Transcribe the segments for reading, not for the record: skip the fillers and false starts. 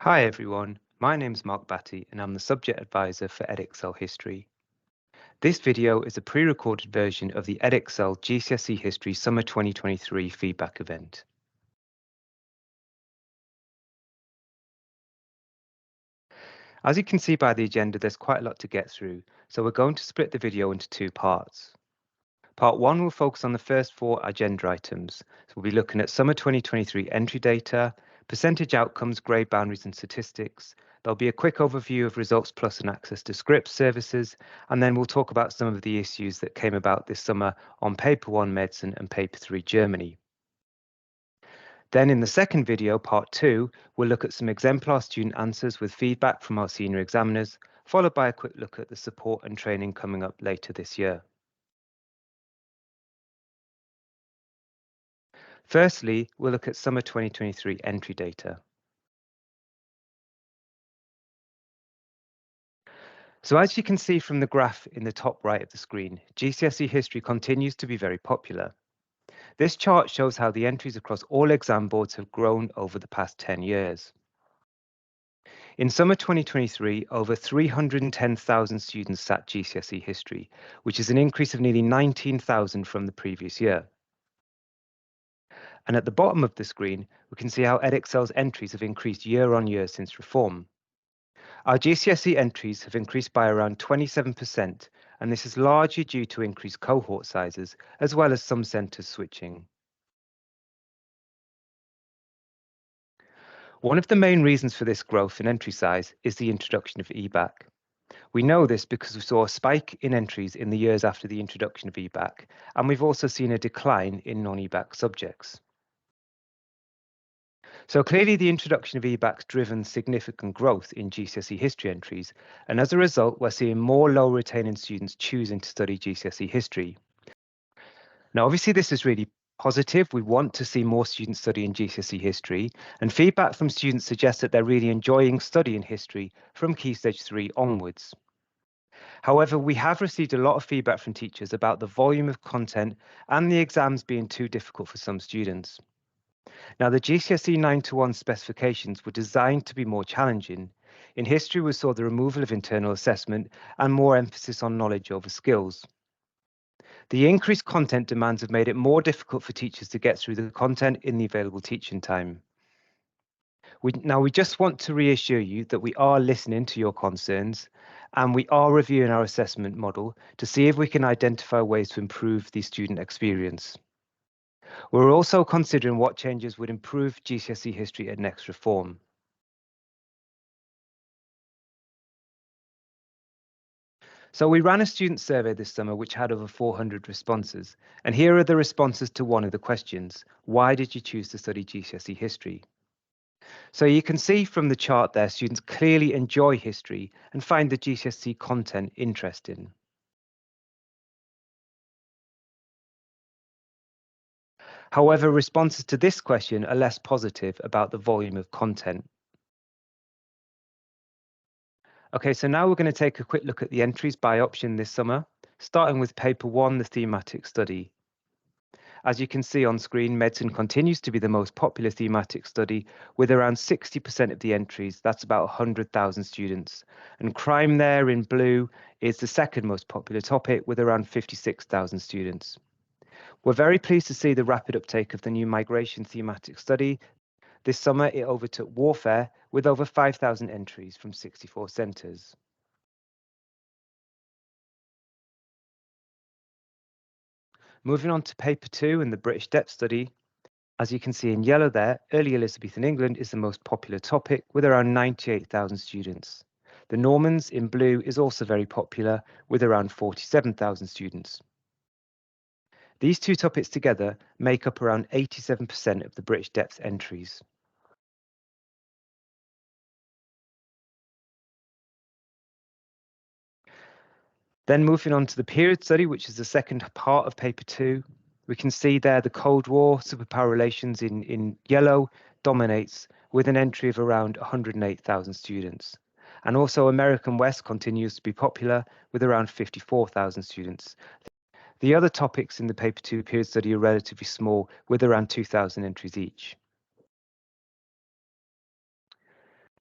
Hi everyone, my name's Mark Batty and I'm the Subject Advisor for Edexcel History. This video is a pre-recorded version of the Edexcel GCSE History Summer 2023 feedback event. As you can see by the agenda, there's quite a lot to get through, so we're going to split the video into two parts. Part 1 will focus on the first four agenda items. So we'll be looking at Summer 2023 entry data, percentage outcomes, grade boundaries and statistics. There'll be a quick overview of Results Plus and access to script services, and then we'll talk about some of the issues that came about this summer on Paper 1 Medicine and Paper 3 Germany. Then in the second video, Part 2, we'll look at some exemplar student answers with feedback from our senior examiners, followed by a quick look at the support and training coming up later this year. Firstly, we'll look at Summer 2023 entry data. So as you can see from the graph in the top right of the screen, GCSE history continues to be very popular. This chart shows how the entries across all exam boards have grown over the past 10 years. In summer 2023, over 310,000 students sat GCSE history, which is an increase of nearly 19,000 from the previous year. And at the bottom of the screen, we can see how Edexcel's entries have increased year on year since reform. Our GCSE entries have increased by around 27%, and this is largely due to increased cohort sizes, as well as some centres switching. One of the main reasons for this growth in entry size is the introduction of EBAC. We know this because we saw a spike in entries in the years after the introduction of EBAC, and we've also seen a decline in non-EBAC subjects. So clearly the introduction of EBAC's driven significant growth in GCSE history entries, and as a result, we're seeing more low retaining students choosing to study GCSE history. Now, obviously, this is really positive. We want to see more students studying GCSE history, and feedback from students suggests that they're really enjoying studying history from Key Stage 3 onwards. However, we have received a lot of feedback from teachers about the volume of content and the exams being too difficult for some students. Now, the GCSE 9-to-1 specifications were designed to be more challenging. In history, we saw the removal of internal assessment and more emphasis on knowledge over skills. The increased content demands have made it more difficult for teachers to get through the content in the available teaching time. We just want to reassure you that we are listening to your concerns and we are reviewing our assessment model to see if we can identify ways to improve the student experience. We're also considering what changes would improve GCSE history at next reform. So we ran a student survey this summer which had over 400 responses, and here are the responses to one of the questions: why did you choose to study GCSE history? So you can see from the chart there, students clearly enjoy history and find the GCSE content interesting. However, responses to this question are less positive about the volume of content. Okay, so now we're going to take a quick look at the entries by option this summer, starting with Paper 1, the thematic study. As you can see on screen, medicine continues to be the most popular thematic study with around 60% of the entries. That's about 100,000 students. And crime there in blue is the second most popular topic with around 56,000 students. We're very pleased to see the rapid uptake of the new migration thematic study. This summer, it overtook warfare with over 5,000 entries from 64 centres. Moving on to Paper 2 and the British Depth Study. As you can see in yellow there, early Elizabethan England is the most popular topic with around 98,000 students. The Normans in blue is also very popular with around 47,000 students. These two topics together make up around 87% of the British Depth entries. Then moving on to the period study, which is the second part of Paper 2, we can see there the Cold War superpower relations in yellow dominates with an entry of around 108,000 students. And also American West continues to be popular with around 54,000 students. The other topics in the Paper 2 period study are relatively small with around 2,000 entries each.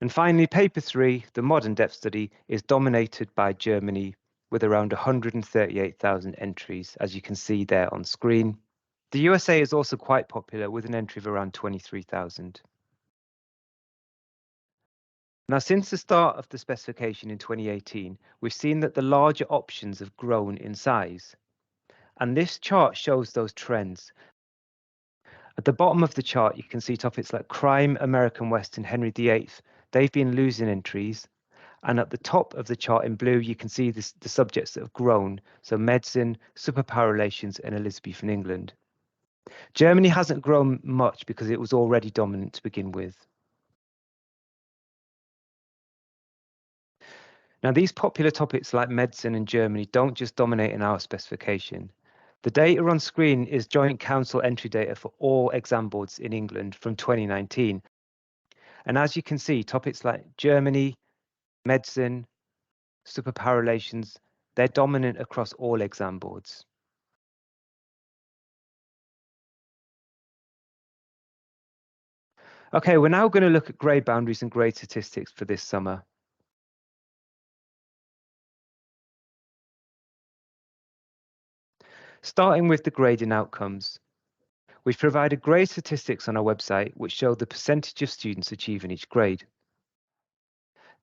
And finally, paper 3, the modern depth study, is dominated by Germany with around 138,000 entries, as you can see there on screen. The USA is also quite popular with an entry of around 23,000. Now, since the start of the specification in 2018, we've seen that the larger options have grown in size. And this chart shows those trends. At the bottom of the chart, you can see topics like crime, American West, and Henry VIII. They've been losing entries. And at the top of the chart in blue, you can see the subjects that have grown. So medicine, superpower relations, and Elizabethan England. Germany hasn't grown much because it was already dominant to begin with. Now, these popular topics like medicine and Germany don't just dominate in our specification. The data on screen is Joint Council entry data for all exam boards in England from 2019. And as you can see, topics like Germany, medicine, superpower relations, they're dominant across all exam boards. Okay, we're now going to look at grade boundaries and grade statistics for this summer. Starting with the grading outcomes. We've provided grade statistics on our website which show the percentage of students achieving each grade.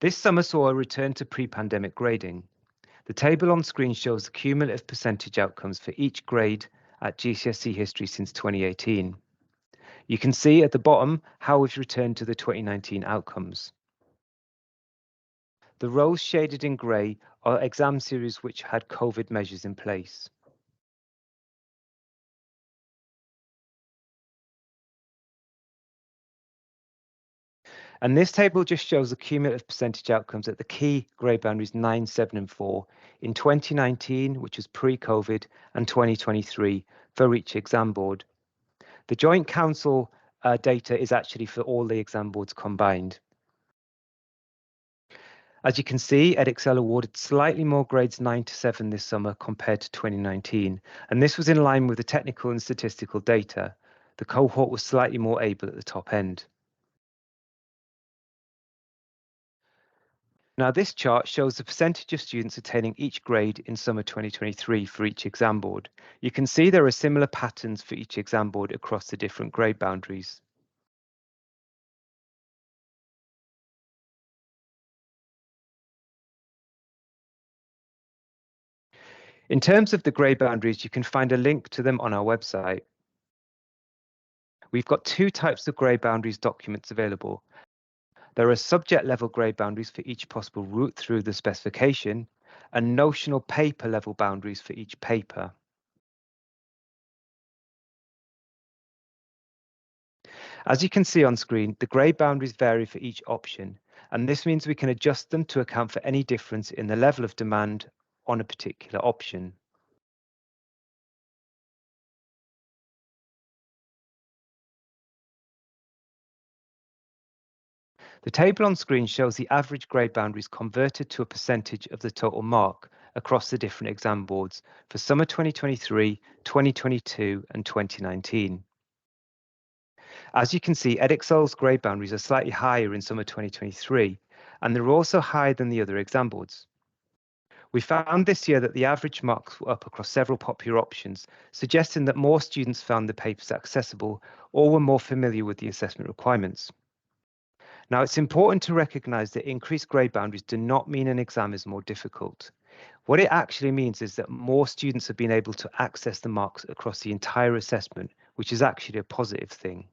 This summer saw a return to pre-pandemic grading. The table on screen shows the cumulative percentage outcomes for each grade at GCSE history since 2018. You can see at the bottom how we've returned to the 2019 outcomes. The rows shaded in grey are exam series which had COVID measures in place. And this table just shows the cumulative percentage outcomes at the key grade boundaries 9, 7, and 4 in 2019, which was pre-COVID, and 2023 for each exam board. The Joint Council data is actually for all the exam boards combined. As you can see, Edexcel awarded slightly more grades 9 to 7 this summer compared to 2019, and this was in line with the technical and statistical data. The cohort was slightly more able at the top end. Now, this chart shows the percentage of students attaining each grade in summer 2023 for each exam board. You can see there are similar patterns for each exam board across the different grade boundaries. In terms of the grade boundaries, you can find a link to them on our website. We've got two types of grade boundaries documents available. There are subject level grade boundaries for each possible route through the specification and notional paper level boundaries for each paper. As you can see on screen, the grade boundaries vary for each option, and this means we can adjust them to account for any difference in the level of demand on a particular option. The table on screen shows the average grade boundaries converted to a percentage of the total mark across the different exam boards for summer 2023, 2022, and 2019. As you can see, Edexcel's grade boundaries are slightly higher in summer 2023, and they're also higher than the other exam boards. We found this year that the average marks were up across several popular options, suggesting that more students found the papers accessible or were more familiar with the assessment requirements. Now, it's important to recognise that increased grade boundaries do not mean an exam is more difficult. What it actually means is that more students have been able to access the marks across the entire assessment, which is actually a positive thing.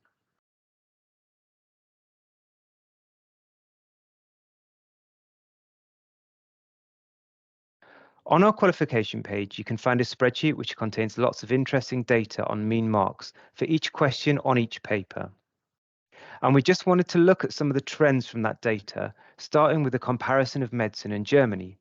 On our qualification page, you can find a spreadsheet which contains lots of interesting data on mean marks for each question on each paper. And we just wanted to look at some of the trends from that data, starting with a comparison of medicine in Germany.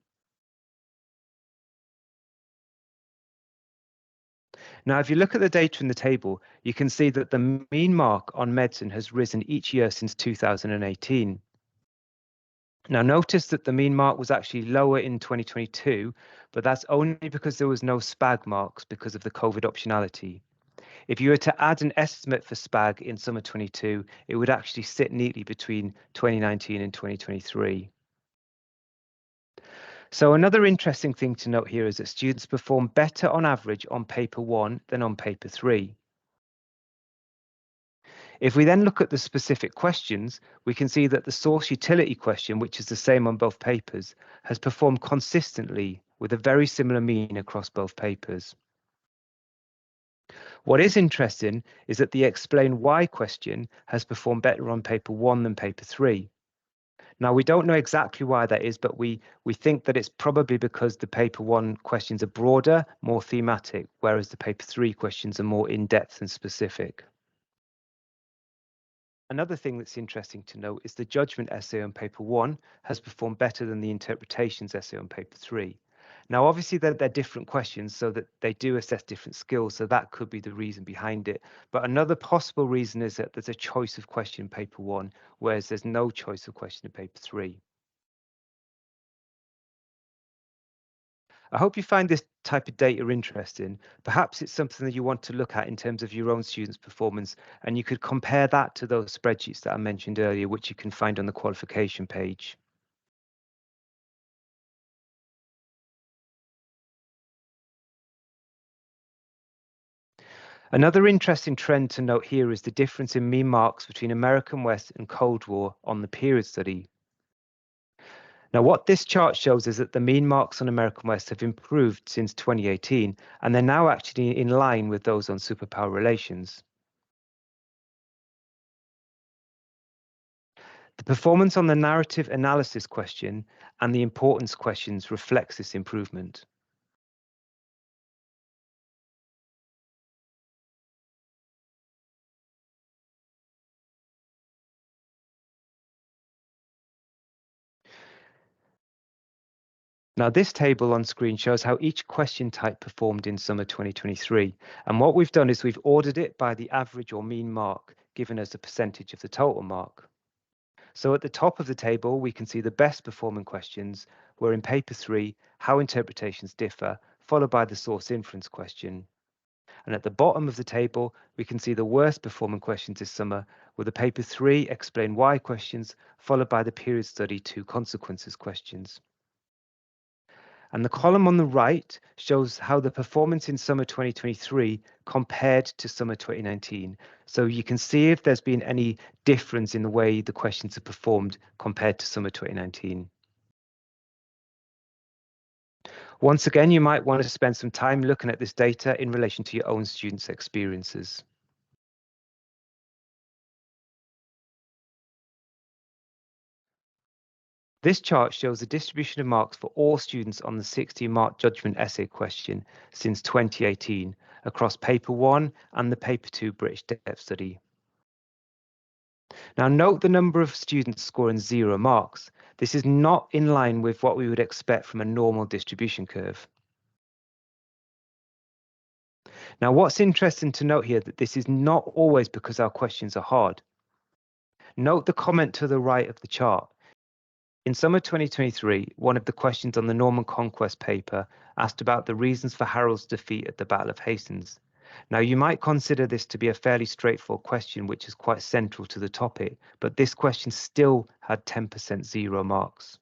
Now, if you look at the data in the table, you can see that the mean mark on medicine has risen each year since 2018. Now, notice that the mean mark was actually lower in 2022, but that's only because there was no SPAG marks because of the COVID optionality. If you were to add an estimate for SPAG in summer 22, it would actually sit neatly between 2019 and 2023. So another interesting thing to note here is that students perform better on average on paper 1 than on paper 3. If we then look at the specific questions, we can see that the source utility question, which is the same on both papers, has performed consistently with a very similar mean across both papers. What is interesting is that the explain why question has performed better on paper 1 than paper 3. Now, we don't know exactly why that is, but we think that it's probably because the paper 1 questions are broader, more thematic, whereas the paper 3 questions are more in-depth and specific. Another thing that's interesting to note is the judgment essay on paper 1 has performed better than the interpretations essay on paper 3. Now, obviously, they're different questions, so that they do assess different skills, so that could be the reason behind it. But another possible reason is that there's a choice of question in paper 1, whereas there's no choice of question in paper 3. I hope you find this type of data interesting. Perhaps it's something that you want to look at in terms of your own students' performance, and you could compare that to those spreadsheets that I mentioned earlier, which you can find on the qualification page. Another interesting trend to note here is the difference in mean marks between American West and Cold War on the period study. Now, what this chart shows is that the mean marks on American West have improved since 2018, and they're now actually in line with those on superpower relations. The performance on the narrative analysis question and the importance questions reflects this improvement. Now, this table on screen shows how each question type performed in summer 2023. And what we've done is we've ordered it by the average or mean mark given as a percentage of the total mark. So at the top of the table, we can see the best performing questions were in paper 3, how interpretations differ, followed by the source inference question. And at the bottom of the table, we can see the worst performing questions this summer were the paper 3 explain why questions, followed by the period study 2 consequences questions. And the column on the right shows how the performance in summer 2023 compared to summer 2019. So you can see if there's been any difference in the way the questions are performed compared to summer 2019. Once again, you might want to spend some time looking at this data in relation to your own students' experiences. This chart shows the distribution of marks for all students on the 60-mark judgment essay question since 2018 across paper 1 and the paper 2 British depth study. Now note the number of students scoring 0 marks. This is not in line with what we would expect from a normal distribution curve. Now what's interesting to note here that this is not always because our questions are hard. Note the comment to the right of the chart. In summer 2023, one of the questions on the Norman Conquest paper asked about the reasons for Harold's defeat at the Battle of Hastings. Now, you might consider this to be a fairly straightforward question, which is quite central to the topic, but this question still had 10% 0 marks.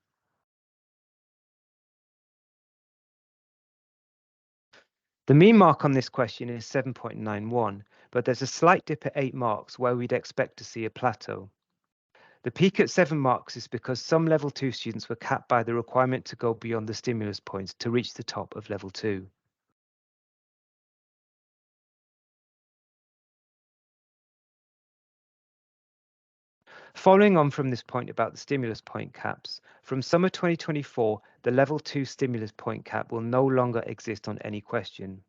The mean mark on this question is 7.91, but there's a slight dip at 8 marks where we'd expect to see a plateau. The peak at 7 marks is because some level 2 students were capped by the requirement to go beyond the stimulus points to reach the top of level 2. Following on from this point about the stimulus point caps, from summer 2024, the level 2 stimulus point cap will no longer exist on any question.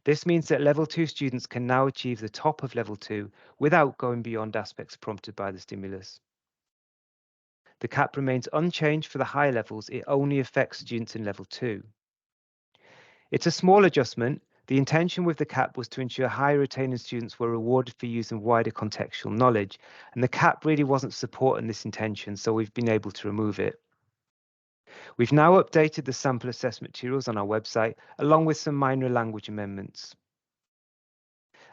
This means that level 2 students can now achieve the top of level 2 without going beyond aspects prompted by the stimulus. The cap remains unchanged for the higher levels, it only affects students in level 2. It's a small adjustment. The intention with the cap was to ensure higher retaining students were rewarded for using wider contextual knowledge, and the cap really wasn't supporting this intention, so we've been able to remove it. We've now updated the sample assessment materials on our website, along with some minor language amendments.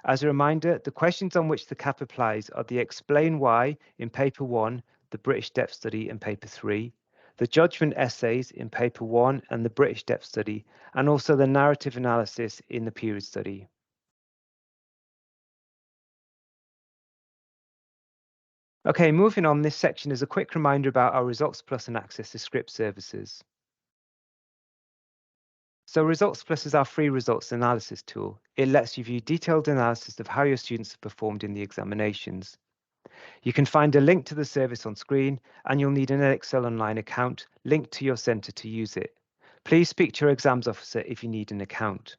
As a reminder, the questions on which the cap applies are the Explain Why in Paper 1, the British Depth Study, and Paper 3, the Judgment Essays in Paper 1 and the British Depth Study, and also the Narrative Analysis in the Period Study. Okay, moving on, this section is a quick reminder about our Results Plus and Access to Script services. So Results Plus is our free results analysis tool. It lets you view detailed analysis of how your students have performed in the examinations. You can find a link to the service on screen, and you'll need an Edexcel Online account linked to your centre to use it. Please speak to your exams officer if you need an account.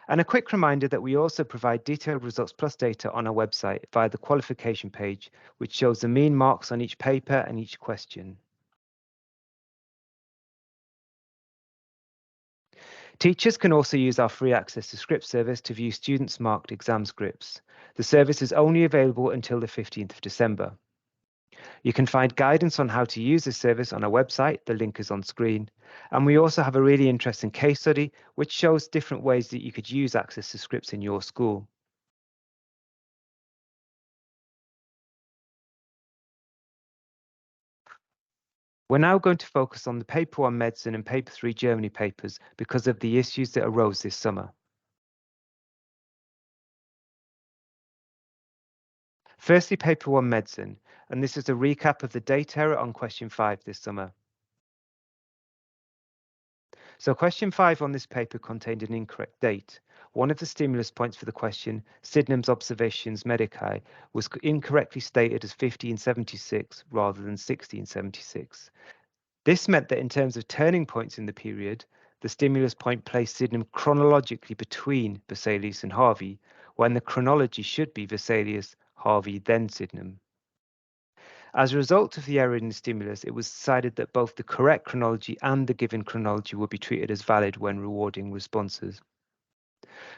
And a quick reminder that we also provide detailed Results Plus data on our website via the qualification page, which shows the mean marks on each paper and each question. Teachers can also use our free access to script service to view students' marked exam scripts. The service is only available until the 15th of December. You can find guidance on how to use this service on our website, the link is on screen. And we also have a really interesting case study which shows different ways that you could use access to scripts in your school. We're now going to focus on the Paper 1 Medicine and Paper 3 Germany papers because of the issues that arose this summer. Firstly, Paper 1 Medicine, and this is a recap of the date error on question 5 this summer. So question 5 on this paper contained an incorrect date. One of the stimulus points for the question, Sydenham's Observations Medicae, was incorrectly stated as 1576 rather than 1676. This meant that in terms of turning points in the period, the stimulus point placed Sydenham chronologically between Vesalius and Harvey, when the chronology should be Vesalius, Harvey, then Sydenham. As a result of the error in the stimulus, it was decided that both the correct chronology and the given chronology would be treated as valid when rewarding responses.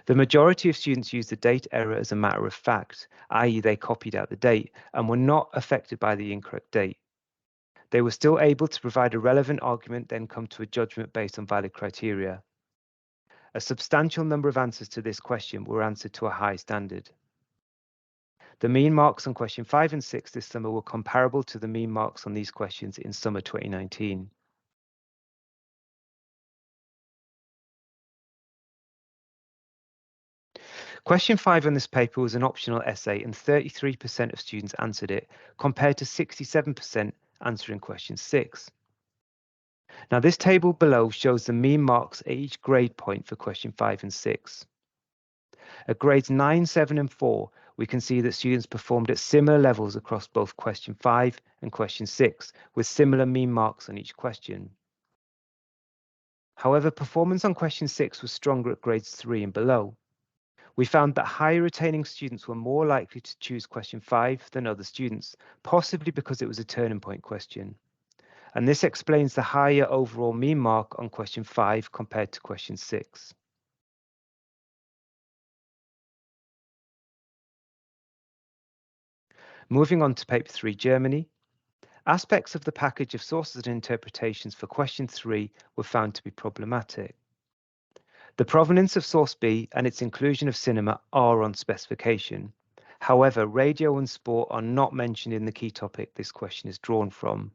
The majority of students used the date error as a matter of fact, i.e. they copied out the date and were not affected by the incorrect date. They were still able to provide a relevant argument, then come to a judgment based on valid criteria. A substantial number of answers to this question were answered to a high standard. The mean marks on question 5 and 6 this summer were comparable to the mean marks on these questions in summer 2019. Question 5 on this paper was an optional essay and 33% of students answered it, compared to 67% answering question 6. Now this table below shows the mean marks at each grade point for question 5 and 6. At grades 9, 7 and 4, we can see that students performed at similar levels across both question 5 and question 6, with similar mean marks on each question. However, performance on question 6 was stronger at grades 3 and below. We found that higher retaining students were more likely to choose question 5 than other students, possibly because it was a turning point question. And this explains the higher overall mean mark on question 5 compared to question 6. Moving on to paper 3 Germany, aspects of the package of sources and interpretations for question 3 were found to be problematic. The provenance of source B and its inclusion of cinema are on specification. However, radio and sport are not mentioned in the key topic this question is drawn from.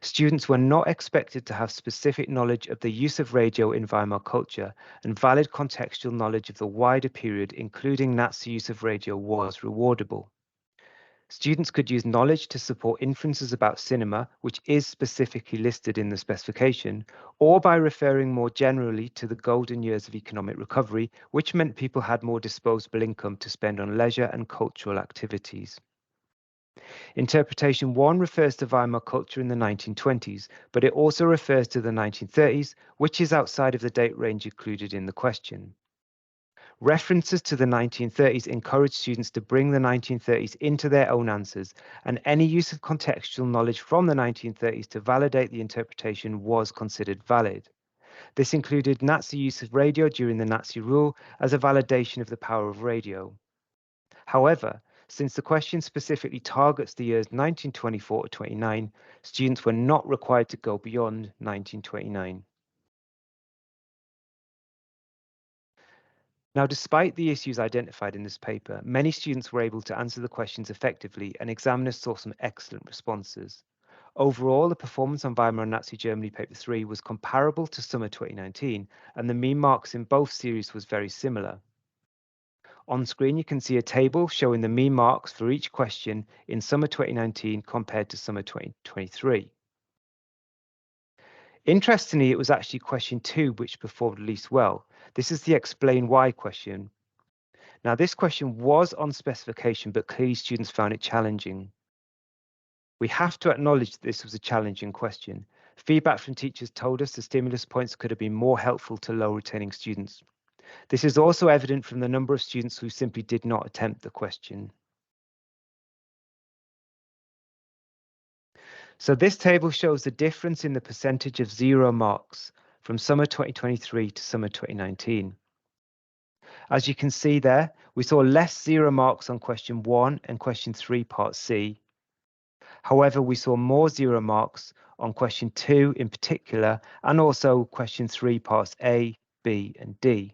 Students were not expected to have specific knowledge of the use of radio in Weimar culture, and valid contextual knowledge of the wider period, including Nazi use of radio, was rewardable. Students could use knowledge to support inferences about cinema, which is specifically listed in the specification, or by referring more generally to the golden years of economic recovery, which meant people had more disposable income to spend on leisure and cultural activities. Interpretation 1 refers to Weimar culture in the 1920s, but it also refers to the 1930s, which is outside of the date range included in the question. References to the 1930s encourage students to bring the 1930s into their own answers, and any use of contextual knowledge from the 1930s to validate the interpretation was considered valid. This included Nazi use of radio during the Nazi rule as a validation of the power of radio. However, since the question specifically targets the years 1924 to 29, students were not required to go beyond 1929. Now, despite the issues identified in this paper, many students were able to answer the questions effectively, and examiners saw some excellent responses. Overall, the performance on Weimar and Nazi Germany paper 3 was comparable to summer 2019, and the mean marks in both series was very similar. On screen, you can see a table showing the mean marks for each question in summer 2019 compared to summer 2023. Interestingly, it was actually question 2 which performed least well. This is the explain why question. Now, this question was on specification, but clearly students found it challenging. We have to acknowledge that this was a challenging question. Feedback from teachers told us the stimulus points could have been more helpful to low retaining students. This is also evident from the number of students who simply did not attempt the question. So this table shows the difference in the percentage of 0 marks from summer 2023 to summer 2019. As you can see there, we saw less 0 marks on question 1 and question 3 part C. However, we saw more 0 marks on question 2 in particular, and also question 3 parts A, B, and D.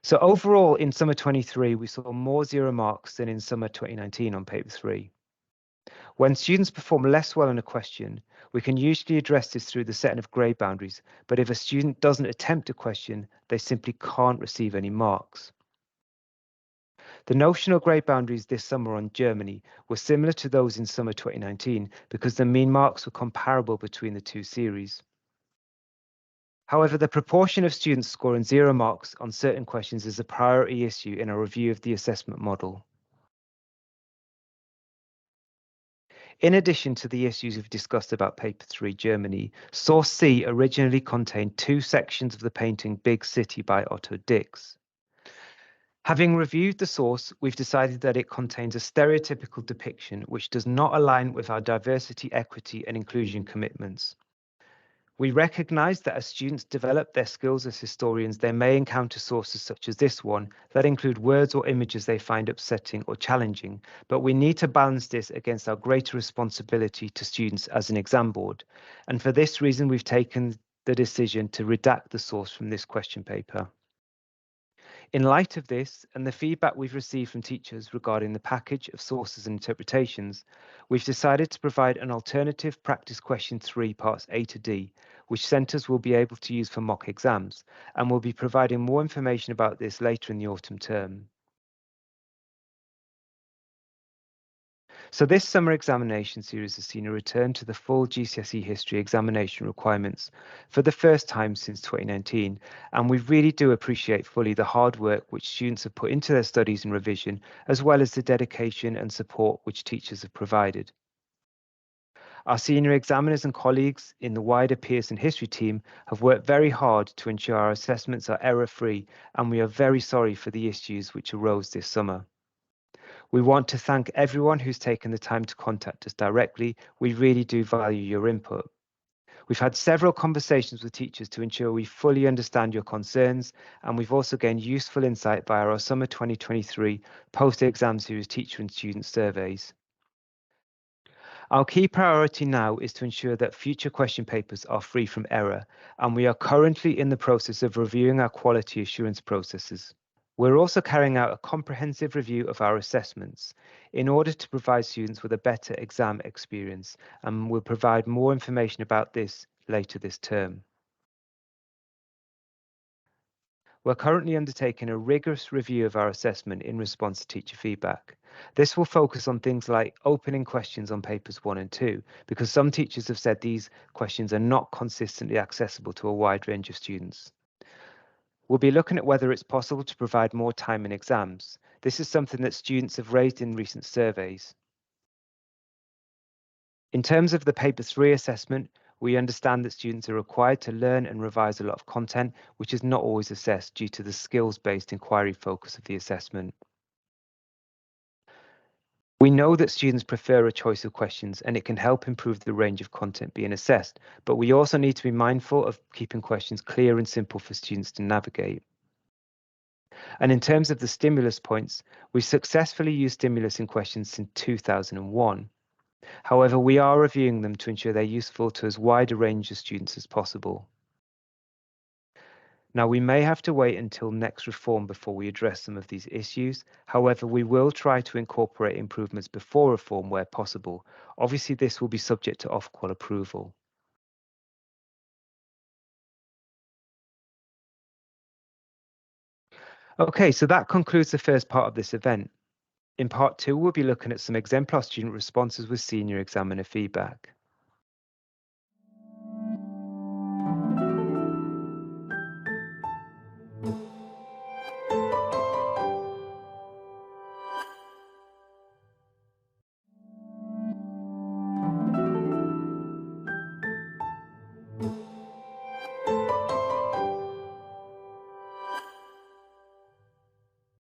So overall, in summer 23, we saw more 0 marks than in summer 2019 on paper 3. When students perform less well on a question, we can usually address this through the setting of grade boundaries, but if a student doesn't attempt a question, they simply can't receive any marks. The notional grade boundaries this summer on Germany were similar to those in summer 2019 because the mean marks were comparable between the two series. However, the proportion of students scoring 0 marks on certain questions is a priority issue in our review of the assessment model. In addition to the issues we've discussed about paper 3 Germany, source C originally contained 2 sections of the painting Big City by Otto Dix. Having reviewed the source, we've decided that it contains a stereotypical depiction which does not align with our diversity, equity, and inclusion commitments. We recognize that as students develop their skills as historians, they may encounter sources such as this one that include words or images they find upsetting or challenging, but we need to balance this against our greater responsibility to students as an exam board. And for this reason, we've taken the decision to redact the source from this question paper. In light of this and the feedback we've received from teachers regarding the package of sources and interpretations, we've decided to provide an alternative practice question 3 parts A to D, which centres will be able to use for mock exams, and we'll be providing more information about this later in the autumn term. So this summer examination series has seen a return to the full GCSE history examination requirements for the first time since 2019, and we really do appreciate fully the hard work which students have put into their studies and revision, as well as the dedication and support which teachers have provided. Our senior examiners and colleagues in the wider Pearson history team have worked very hard to ensure our assessments are error-free, and we are very sorry for the issues which arose this summer. We want to thank everyone who's taken the time to contact us directly. We really do value your input. We've had several conversations with teachers to ensure we fully understand your concerns, and we've also gained useful insight via our summer 2023 post-exam series teacher and student surveys. Our key priority now is to ensure that future question papers are free from error, and we are currently in the process of reviewing our quality assurance processes. We're also carrying out a comprehensive review of our assessments in order to provide students with a better exam experience, and we'll provide more information about this later this term. We're currently undertaking a rigorous review of our assessment in response to teacher feedback. This will focus on things like opening questions on papers 1 and 2, because some teachers have said these questions are not consistently accessible to a wide range of students. We'll be looking at whether it's possible to provide more time in exams. This is something that students have raised in recent surveys. In terms of the paper 3 assessment, we understand that students are required to learn and revise a lot of content, which is not always assessed due to the skills-based inquiry focus of the assessment. We know that students prefer a choice of questions, and it can help improve the range of content being assessed, but we also need to be mindful of keeping questions clear and simple for students to navigate. And in terms of the stimulus points, we successfully used stimulus in questions since 2001. However, we are reviewing them to ensure they're useful to as wide a range of students as possible. Now, we may have to wait until next reform before we address some of these issues. However, we will try to incorporate improvements before reform where possible. Obviously, this will be subject to Ofqual approval. Okay, so that concludes the first part of this event. In part two, we'll be looking at some exemplar student responses with senior examiner feedback.